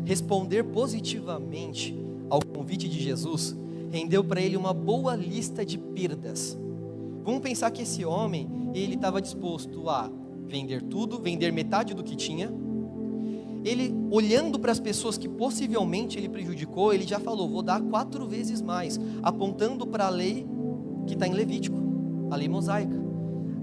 responder positivamente ao convite de Jesus, rendeu para ele uma boa lista de perdas. Vamos pensar que esse homem, ele estava disposto a vender tudo, vender metade do que tinha. Ele, olhando para as pessoas que possivelmente ele prejudicou, ele já falou: vou dar 4 vezes mais, apontando para a lei que está em Levítico, a lei mosaica.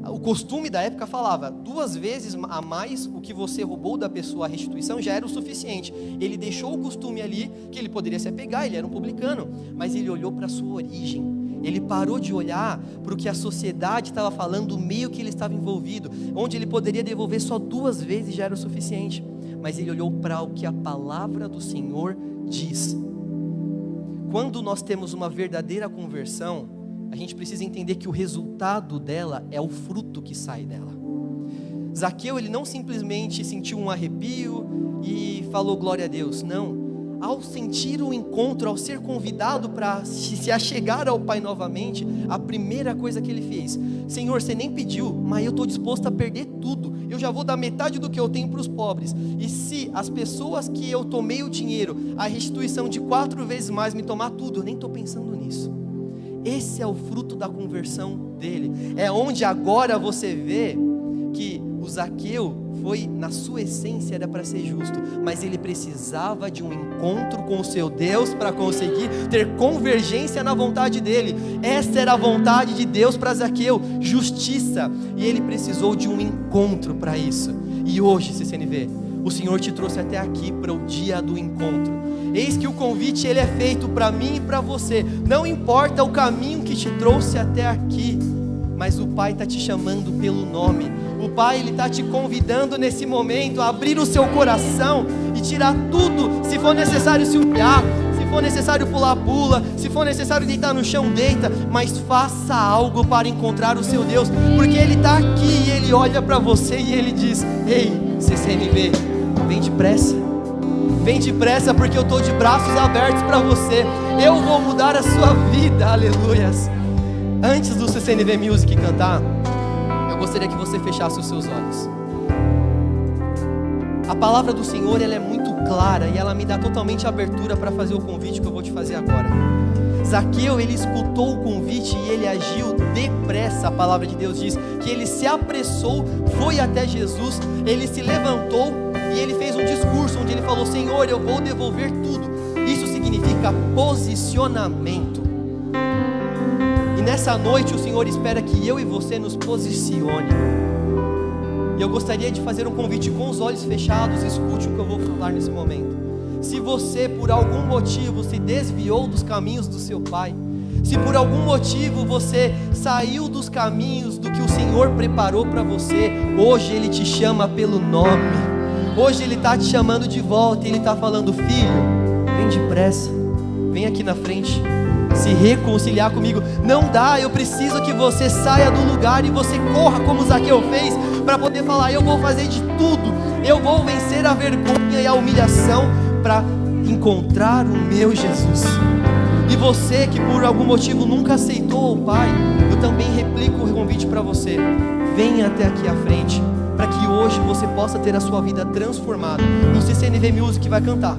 O costume da época falava: 2 vezes a mais o que você roubou da pessoa, a restituição já era o suficiente. Ele deixou o costume ali, que ele poderia se apegar, ele era um publicano, mas ele olhou para a sua origem. Ele parou de olhar para o que a sociedade estava falando, o meio que ele estava envolvido, onde ele poderia devolver só 2 vezes já era o suficiente, mas ele olhou para o que a palavra do Senhor diz. Quando nós temos uma verdadeira conversão, a gente precisa entender que o resultado dela é o fruto que sai dela. Zaqueu, ele não simplesmente sentiu um arrepio e falou glória a Deus, não. Ao sentir o encontro, ao ser convidado para se achegar ao Pai novamente, a primeira coisa que ele fez: Senhor, você nem pediu, mas eu estou disposto a perder tudo, eu já vou dar metade do que eu tenho para os pobres, e se as pessoas que eu tomei o dinheiro, a restituição de 4 vezes mais me tomar tudo, eu nem estou pensando nisso. Esse é o fruto da conversão dele. É onde agora você vê que o Zaqueu foi, na sua essência, era para ser justo, mas ele precisava de um encontro com o seu Deus para conseguir ter convergência na vontade dele. Essa era a vontade de Deus para Zaqueu, justiça, e ele precisou de um encontro para isso. E hoje, CCNV, o Senhor te trouxe até aqui para o dia do encontro. Eis que o convite ele é feito para mim e para você. Não importa o caminho que te trouxe até aqui, mas o Pai está te chamando pelo nome. O Pai ele está te convidando nesse momento a abrir o seu coração e tirar tudo. Se for necessário se humilhar, se for necessário pular, pula. Se for necessário deitar no chão, deita. Mas faça algo para encontrar o seu Deus, porque Ele está aqui e Ele olha para você e Ele diz: ei, CCNV, vem depressa. Vem depressa, porque eu estou de braços abertos para você. Eu vou mudar a sua vida, aleluias. Antes do CCNV Music cantar, eu gostaria que você fechasse os seus olhos. A palavra do Senhor ela é muito clara e ela me dá totalmente abertura para fazer o convite que eu vou te fazer agora. Zaqueu, ele escutou o convite e ele agiu depressa. A palavra de Deus diz que ele se apressou, foi até Jesus, ele se levantou e ele fez um discurso onde ele falou: Senhor, eu vou devolver tudo. Isso significa posicionamento. E nessa noite o Senhor espera que eu e você nos posicione. E eu gostaria de fazer um convite com os olhos fechados. Escute o que eu vou falar nesse momento. Se você por algum motivo se desviou dos caminhos do seu pai, se por algum motivo você saiu dos caminhos do que o Senhor preparou para você, hoje Ele te chama pelo nome. Hoje Ele está te chamando de volta e Ele está falando: filho, vem depressa, vem aqui na frente se reconciliar comigo. Não dá, eu preciso que você saia do lugar e você corra como Zaqueu fez, para poder falar: eu vou fazer de tudo, eu vou vencer a vergonha e a humilhação para encontrar o meu Jesus. E você que por algum motivo nunca aceitou o Pai, eu também replico o convite para você: venha até aqui à frente, para que hoje você possa ter a sua vida transformada. O CCNV Music vai cantar,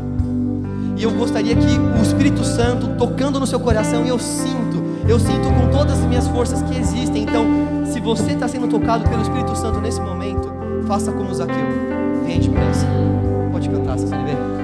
e eu gostaria que o Espírito Santo tocando no seu coração, e eu sinto com todas as minhas forças que existem. Então, se você está sendo tocado pelo Espírito Santo nesse momento, faça como Zaqueu, venha depressa. Pode cantar, CCNV.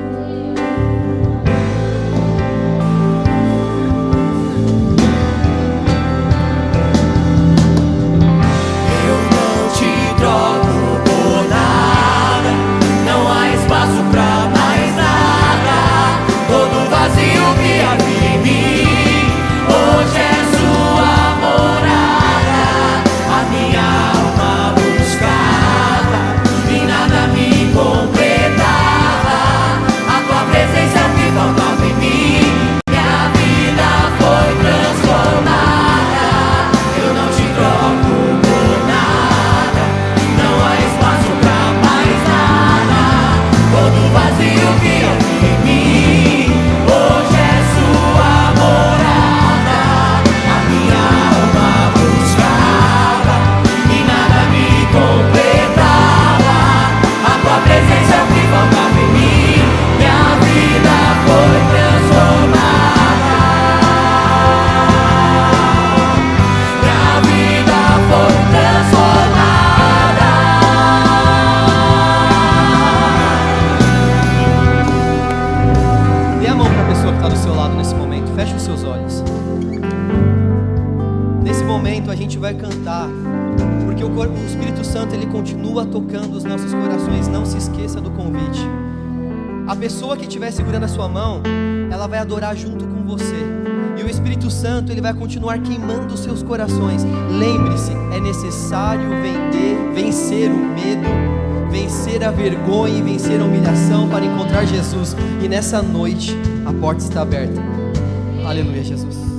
A gente vai cantar, porque o Espírito Santo ele continua tocando os nossos corações. Não se esqueça do convite. A pessoa que estiver segurando a sua mão, ela vai adorar junto com você, e o Espírito Santo ele vai continuar queimando os seus corações. Lembre-se, é necessário vencer o medo, vencer a vergonha e vencer a humilhação para encontrar Jesus. E nessa noite a porta está aberta. Aleluia, Jesus.